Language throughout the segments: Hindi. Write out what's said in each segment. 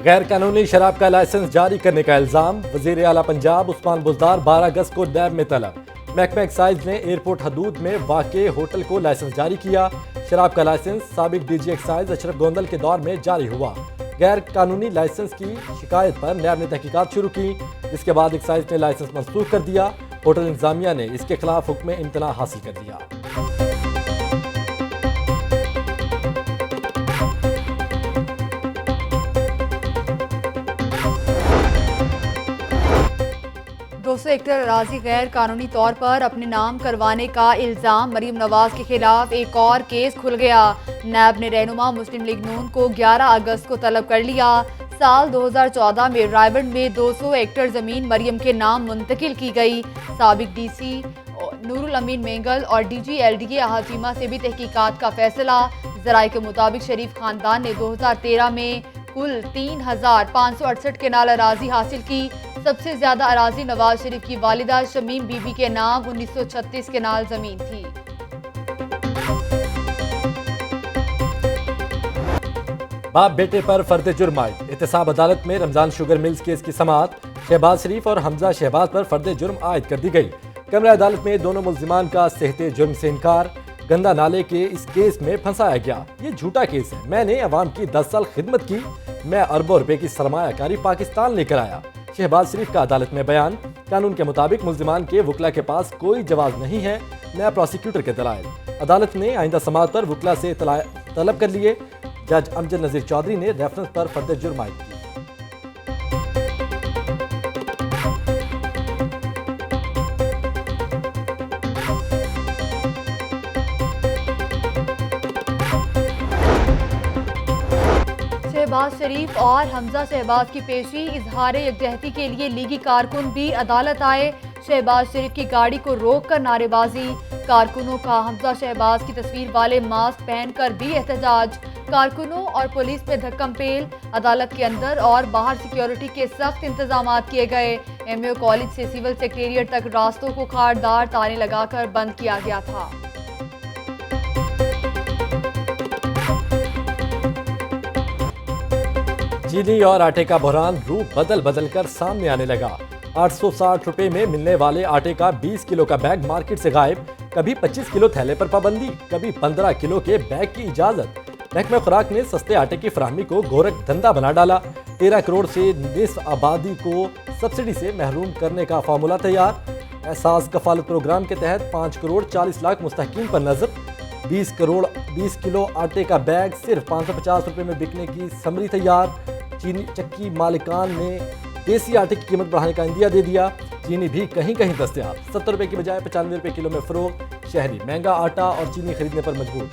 गैर कानूनी शराब का लाइसेंस जारी करने का इल्जाम। वजीर आला पंजाब उस्मान बुज़दार 12 अगस्त को नैब में तलब। महकमा एक्साइज ने एयरपोर्ट हदूद में वाक़े होटल को लाइसेंस जारी किया। शराब का लाइसेंस साबिक डीजी एक्साइज अशरफ गोंदल के दौर में जारी हुआ। गैर कानूनी लाइसेंस की शिकायत पर नैब ने तहकीकात शुरू की, जिसके बाद एक्साइज ने लाइसेंस मंसूख कर दिया। होटल इंतजामिया ने इसके खिलाफ हुक्म इम्तना हासिल कर दिया। हेक्टर अराजी गैर कानूनी तौर पर अपने नाम करवाने का इल्जाम। मरीम नवाज के खिलाफ एक और केस खुल गया। नैब ने रहनुमा मुस्लिम लीग नून को 11 अगस्त को तलब कर लिया। साल 2014 में रायबंड में 200 हेक्टर जमीन मरियम के नाम मुंतकिल की गई। साबिक डीसी नूरुल अमीन मेंगल और डीजी एलडीए हाजिमा से भी तहकीकात का फैसला। जराये के मुताबिक शरीफ खानदान ने 2013 में कुल 3,568 केनाल अराजी हासिल की। सबसे ज्यादा अराजी नवाज शरीफ की वालिदा शमीम बीबी के नाम 1936 केनाल जमीन थी। बाप बेटे पर फर्द जुर्म आयद। एहतसाब अदालत में रमजान शुगर मिल्स केस की समाअत। शहबाज शरीफ और हमजा शहबाज पर फर्द जुर्म आयद कर दी गई। कमरा अदालत में दोनों मुल्जिमान का सेहते जुर्म से इनकार। गंदा नाले के इस केस में फंसाया गया। ये झूठा केस है। मैंने अवाम की 10 साल खिदमत की। मैं अरबों रुपए की सरमायाकारी पाकिस्तान लेकर आया। शहबाज शरीफ का अदालत में बयान। कानून के मुताबिक मुल्जिमान के वकला के पास कोई जवाब नहीं है। नया प्रोसिक्यूटर के दलाइल। अदालत ने आइंदा समाअत पर वकला से तलब कर लिए। जज अमजद नजीर चौधरी ने रेफरेंस पर फर्द जुर्म आयद की। शहबाज शरीफ और हमजा शहबाज की पेशी इजहार यकजहती के लिए लीगी कारकुन भी अदालत आए। शहबाज शरीफ की गाड़ी को रोक कर नारेबाजी। कारकुनों का हमजा शहबाज की तस्वीर वाले मास्क पहनकर भी एहतजाज। कारकुनों और पुलिस में धक्कमपेल। अदालत के अंदर और बाहर सिक्योरिटी के सख्त इंतजाम किए गए। एमएओ कॉलेज से सिविल सेक्रेटेरिएट तक रास्तों को खाड़दार ताले लगाकर बंद किया गया था। चीनी और आटे का बहरान रूप बदल बदल कर सामने आने लगा। 860 रुपए में मिलने वाले आटे का 20 किलो का बैग मार्केट से गायब। कभी 25 किलो थैले पर पाबंदी, कभी 15 किलो के बैग की इजाजत। महकमा खुराक ने सस्ते आटे की फराहमी को गोरख धंधा बना डाला। 13 करोड़ से निस्फ आबादी को सब्सिडी से महरूम करने का फार्मूला तैयार। एहसास कफालत प्रोग्राम के तहत 5 करोड़ 40 लाख मुस्तहकीन पर नजर। 20 किलो आटे का बैग सिर्फ 550 रुपए में बिकने की समरी तैयार। चीनी चक्की मालिकान ने देसी आटे की कीमत बढ़ाने का इंदिया दे दिया। चीनी भी कहीं कहीं दस्तयाब। 70 रुपए की बजाय 95 रुपए किलो में फरोख्त। शहरी महंगा आटा और चीनी खरीदने पर मजबूर।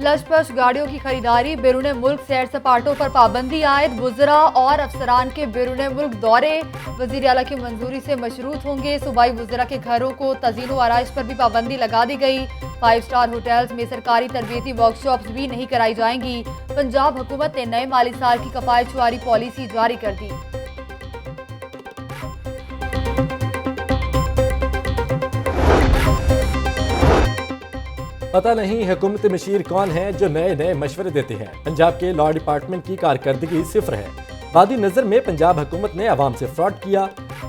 लशपश गाड़ियों की खरीदारी। बैरून मुल्क सैर सपाटों पर पाबंदी आयद। वुज़रा और अफसरान के बैरून मुल्क दौरे वज़ीर आला की मंजूरी से मशरूत होंगे। सूबाई वुज़रा के घरों को तज़ीन व आराइश पर भी पाबंदी लगा दी गई। 5 स्टार होटल्स में सरकारी तरबियती वर्कशॉप्स भी नहीं कराई जाएंगी। पंजाब हुकूमत ने नए माली साल की कफायत शुमारी पॉलिसी जारी कर दी। पता नहीं हुकूमत मशीर कौन है जो नए नए मशवरे देते हैं। पंजाब के लॉ डिपार्टमेंट की कारकर्दगी सिफर है। बादी नजर में पंजाब हुकूमत ने अवाम से फ्रॉड किया।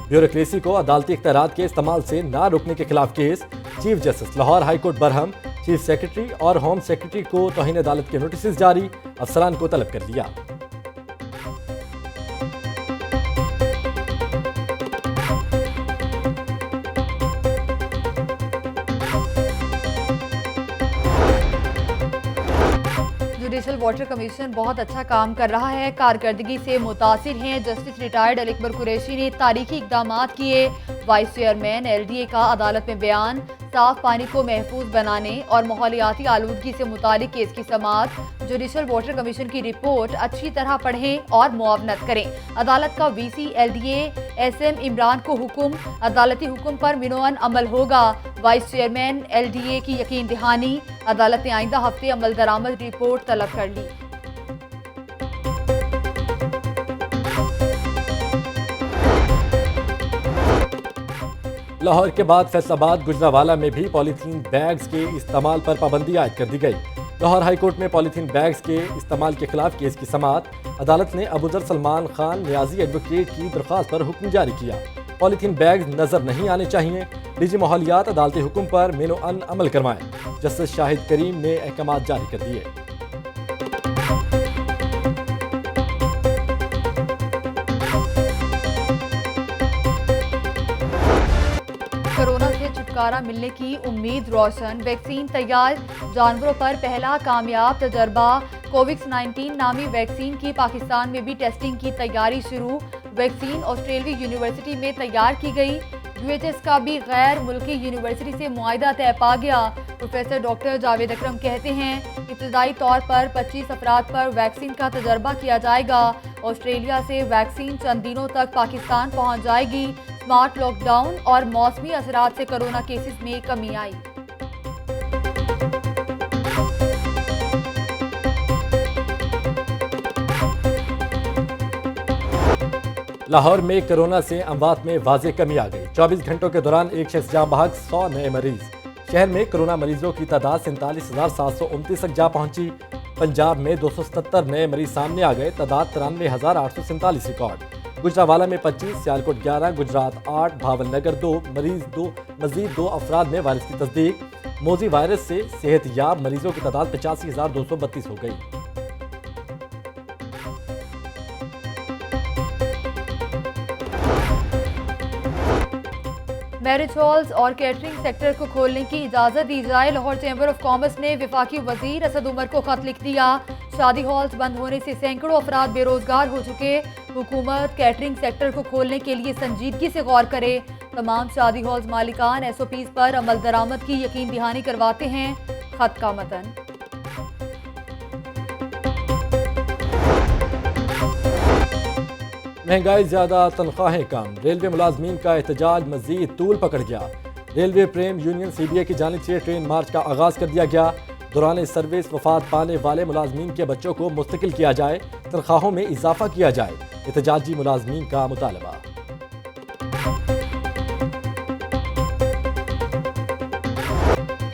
ब्यूरोक्रेसी को अदालती इख्तियारात के इस्तेमाल से ना रोकने के खिलाफ case. Chief justice Lahore high court Barham. Chief secretary और होम सेक्रेटरी को तौहीन अदालत के नोटिस जारी। अफसरान को तलब कर दिया। जुडिशल वाटर कमीशन बहुत अच्छा काम कर रहा है। कारकर्दगी से मुतासिर हैं। जस्टिस रिटायर्ड अली अकबर कुरैशी ने तारीखी इकदाम किए। वाइस चेयरमैन एलडीए का अदालत में बयान। साफ पानी को महफूज बनाने और माहौलियाती आलूदगी से मुतालिक केस की समाअत। जुडिशल वाटर कमीशन की रिपोर्ट अच्छी तरह पढ़ें और मुआवनत करें। अदालत का वीसी एलडीए एसएम इमरान को हुक्म। अदालती हुक्म पर मिनोअन अमल होगा। वाइस चेयरमैन एलडीए की यकीन दहानी। अदालत ने आइंदा हफ्ते अमल दरामद रिपोर्ट तलब कर ली। लाहौर के बाद फैसलाबाद गुजरावाला में भी पॉलीथीन बैग्स के इस्तेमाल पर पाबंदी आयद कर दी गई। लाहौर हाईकोर्ट में पॉलीथीन बैग्स के इस्तेमाल के खिलाफ केस की समाअत। अदालत ने अबूजर सलमान खान न्याजी एडवोकेट की दरख्वास्त पर हुक्म जारी किया। पॉलीथीन बैग नजर नहीं आने चाहिए। डीजी माहौलियात अदालती हुक्म पर मेनो अन अमल करवाएं। जस्टिस शाहिद करीम ने अहकाम जारी कर दिए। कोरोना से छुटकारा मिलने की उम्मीद रोशन। वैक्सीन तैयार, जानवरों पर पहला कामयाब तजर्बा। कोविड-19 नामी वैक्सीन की पाकिस्तान में भी टेस्टिंग की तैयारी शुरू। वैक्सीन ऑस्ट्रेलिया यूनिवर्सिटी में तैयार की गई। यूएचएस का भी गैर मुल्की यूनिवर्सिटी से मुआहिदा तय पा गया। प्रोफेसर डॉक्टर जावेद अकरम कहते हैं इब्तदाई तौर पर 25 अफराद पर वैक्सीन का तजर्बा किया जाएगा। ऑस्ट्रेलिया से वैक्सीन चंद दिनों तक पाकिस्तान पहुंच जाएगी। स्मार्ट लॉकडाउन और मौसमी असरात से कोरोना केसेस में कमी आई। लाहौर में कोरोना से अमवात में वाज़ेह कमी आ गई। 24 घंटों के दौरान एक शख्स जाँ बहक, 100 नए मरीज। शहर में कोरोना मरीजों की तादाद 47,729 तक जा पहुंची। पंजाब में 277 नए मरीज सामने आ गए। तादाद 93,847 रिकॉर्ड। गुजरावाला में 25, सियालकोट 11, गुजरात 8, भावलनगर 2 मजीद 2 अफराद में वायरस की तस्दीक। मोजी वायरस से सेहतयाब मरीजों की तादाद 85,232 हो गई। मैरिज हॉल्स और कैटरिंग सेक्टर को खोलने की इजाज़त दी जाए। लाहौर चैम्बर ऑफ कॉमर्स ने वफाकी वजीर असद उमर को खत लिख दिया। शादी हॉल्स बंद होने से सैकड़ों अफराद बेरोजगार हो चुके। हुकूमत कैटरिंग सेक्टर को खोलने के लिए संजीदगी से गौर करे। तमाम शादी हॉल्स मालिकान SOPs पर अमल दरामद की यकीन दहानी करवाते हैं। खत का मतन। महंगाई ज्यादा, तनख्वाहें कम। रेलवे मुलाजमीन का एहतजाज मजीद तूल पकड़ गया। रेलवे प्रेम यूनियन CBA की जानिब से ट्रेन मार्च का आगाज कर दिया गया। दौरान सर्विस वफात पाने वाले मुलाजमीन के बच्चों को मुस्तकिल किया जाए, तनख्वाहों में इजाफा किया जाए। एहतजाजी मुलाजमीन का मुतालबा।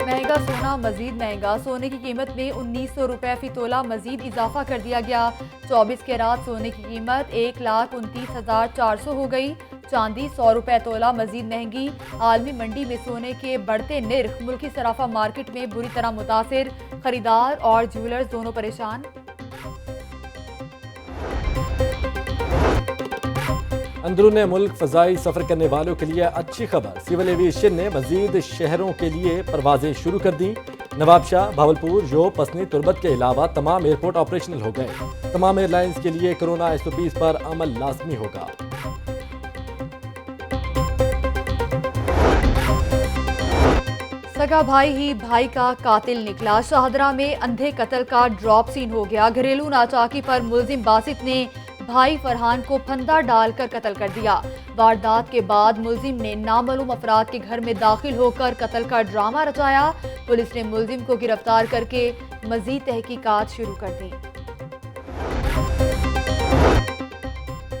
महंगा सोना मजीद महंगा। सोने की कीमत में 1900 रुपये फी तोला मजीद इजाफा कर दिया गया। 24 कैरात सोने की कीमत 1,29,400 हो गई। चांदी 100 रुपये तोला मजीद महंगी। आलमी मंडी में सोने के बढ़ते निर्ख मुल्की सराफा मार्केट में बुरी तरह मुतासिर। खरीदार और ज्वेलर्स दोनों परेशान। अंदरून मुल्क फ़ज़ाई सफ़र करने वालों के लिए अच्छी खबर। सिविल एविएशन ने मजीद शहरों के लिए परवाजें शुरू कर दी। नवाबशाह, भावलपुर, जो, पसनी, तुर्बत के अलावा तमाम एयरपोर्ट ऑपरेशनल हो गए। तमाम एयरलाइंस के लिए कोरोना SOPs पर अमल लाजमी होगा। सगा भाई ही भाई का कातिल निकला। शाहदरा में अंधे कत्ल का ड्रॉप सीन हो गया। घरेलू नाचाकी पर मुलजिम बासित ने भाई फरहान को फंदा डालकर कत्ल कर दिया। वारदात के बाद मुलजिम ने नामालूम अफराद के घर में दाखिल होकर कत्ल का ड्रामा रचाया। पुलिस ने मुलजिम को गिरफ्तार करके मजीद तहकीकात शुरू कर दी।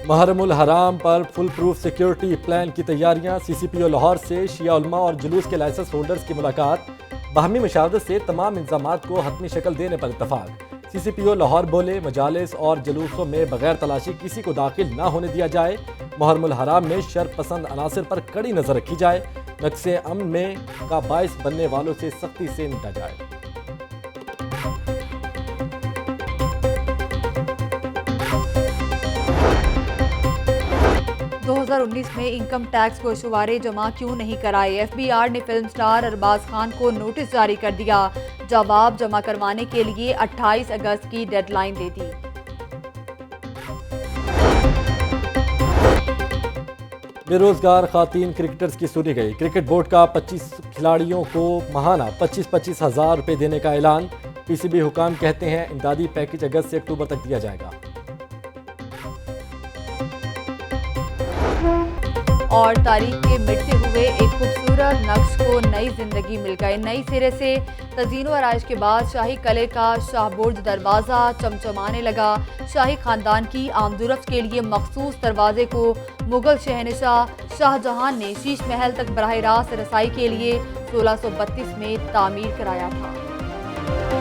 मुहर्रमुल हराम पर फुल प्रूफ सिक्योरिटी प्लान की तैयारियां। CCPO लाहौर से शिया उलमा और जुलूस के लाइसेंस होल्डर्स की मुलाकात। बाहमी मुशावरत से तमाम इंतजामात को हतमी शक्ल देने पर इत्तफाक। CCPO लाहौर बोले मजालिस और जुलूसों में बगैर तलाशी किसी को दाखिल ना होने दिया जाए। मुहर्रमुल हराम में शर पसंद अनासर पर कड़ी नजर रखी जाए। नक्शे अमन में का बाइस बनने वालों से सख्ती से निपटा जाए। में इनकम टैक्स को शुमारे जमा क्यों नहीं कराए। FBR ने फिल्म स्टार अरबाज खान को नोटिस जारी कर दिया। जवाब जमा करवाने के लिए 28 अगस्त की डेडलाइन दे दी। बेरोजगार खातीन क्रिकेटर्स की सुनी गई। क्रिकेट बोर्ड का 25 खिलाड़ियों को माहाना 25-25 हज़ार रुपये देने का ऐलान। PCB हुकाम कहते हैं इमदादी पैकेज अगस्त से अक्टूबर तक दिया जाएगा। और तारीख के मिटते हुए हुए एक खूबसूरत नक्श को नई जिंदगी मिल गई। नई सिरे से तज़ीनो आराइश के बाद शाही कले का शाहबुर्ज दरवाज़ा चमचमाने लगा। शाही खानदान की आमदोरफ्त के लिए मखसूस दरवाजे को मुगल शहनशाह शाहजहां ने शीश महल तक बराह रास्त रसाई के लिए 1632 में तामीर कराया था।